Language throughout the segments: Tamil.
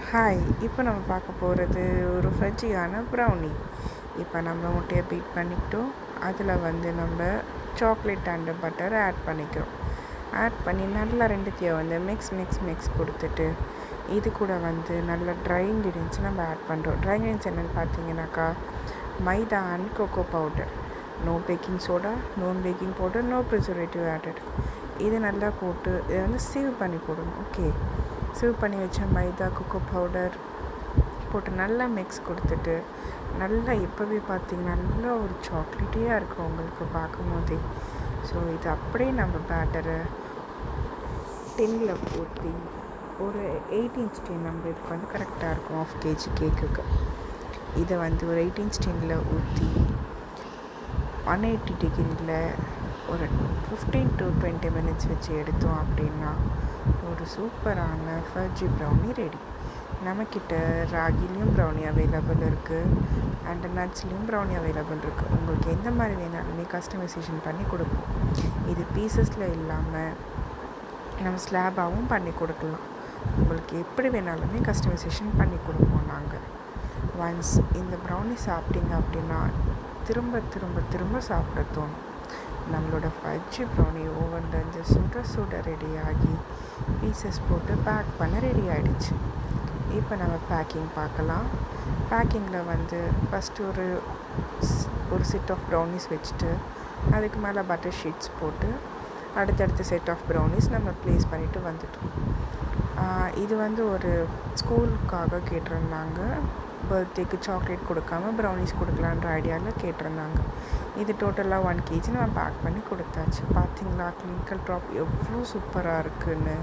ஹாய், இப்போ நம்ம பார்க்க போகிறது ஒரு ஃபஜ்ஜியான ப்ரௌனி. இப்போ நம்ம முட்டையை பீட் பண்ணிக்கிட்டோம். அதில் நம்ம சாக்லேட் அண்டு பட்டர் ஆட் பண்ணிக்கிறோம். ஆட் பண்ணி நல்லா ரெண்டுத்தையும் மிக்ஸ் கொடுத்துட்டு இது கூட நல்ல ட்ரை இன்க்ரீடியன்ஸ் நம்ம ஆட் பண்ணுறோம். ட்ரை இன்க்ரீடியன்ஸ் என்னென்னு பார்த்தீங்கன்னாக்கா மைதா and cocoa powder, no baking soda, no baking powder, no preservative added. இது நல்லா போட்டு இதை சீவ் பண்ணி போடணும். ஓகே, சீவ் பண்ணி வச்ச மைதா கொக்கோ பவுடர் போட்டு நல்லா மிக்ஸ் கொடுத்துட்டு நல்லா இப்போவே பார்த்தீங்கன்னா நல்லா ஒரு சாக்லேட்டியாக இருக்கும் உங்களுக்கு பார்க்கும் போதே. ஸோ இது அப்படியே நம்ம பேட்டரை டின்னில் ஊற்றி ஒரு 8 இன்ச் டின் நம்ம இதுக்கு கரெக்டாக இருக்கும் 1/2 kg கேக்குக்கு. இதை ஒரு 8 இன்ச் டின்னில் ஊற்றி 180 டிகிரியில் ஒரு 15 to 20 மினிட்ஸ் வச்சு எடுத்தோம் அப்படின்னா ஒரு சூப்பரான ஃபஜ்ஜி ப்ரௌனி ரெடி. நம்மக்கிட்ட ராகிலையும் ப்ரௌனி அவைலபிள் இருக்குது அண்ட் நட்ஸ்லேயும் ப்ரௌனி அவைலபிள் இருக்குது. உங்களுக்கு எந்த மாதிரி வேணாலுமே கஸ்டமைசேஷன் பண்ணி கொடுப்போம். இது பீசஸில் இல்லாமல் நம்ம ஸ்லாபாகவும் பண்ணி கொடுக்கலாம். உங்களுக்கு எப்படி வேணாலுமே கஸ்டமைசேஷன் பண்ணி கொடுப்போம் நாங்கள். ஒன்ஸ் இந்த ப்ரௌனி சாப்பிட்டீங்க அப்படின்னா திரும்ப திரும்ப திரும்ப சாப்பிட தோணும். நம்மளோட ஃபஜ்ஜி ப்ரௌனி ஓவன்லேருந்து சுட ரெடியாகி பீசஸ் போட்டு பேக் பண்ண ரெடி ஆகிடுச்சு. இப்போ நம்ம பேக்கிங் பார்க்கலாம். பேக்கிங்கில் ஃபஸ்ட்டு ஒரு செட் ஆஃப் ப்ரௌனிஸ் வச்சுட்டு அதுக்கு மேலே பட்டர் ஷீட்ஸ் போட்டு அடுத்தடுத்த செட் ஆஃப் ப்ரௌனிஸ் நம்ம ப்ளேஸ் பண்ணிவிட்டு வந்துட்டோம். இது ஒரு ஸ்கூலுக்காக கேட்டிருந்தாங்க. பர்த்டேக்கு சாக்லேட் கொடுக்காம ப்ரௌனிஸ் கொடுக்கலான்ற ஐடியாவில் கேட்டிருந்தாங்க. இது டோட்டலாக 1 kg நம்ம பேக் பண்ணி கொடுத்தாச்சு. பார்த்தீங்களா கிளிங்கல் ட்ராப் எவ்வளோ சூப்பராக இருக்குன்னு.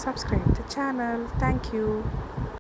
சப்ஸ்கிரைப் தி சேனல். தேங்க்யூ.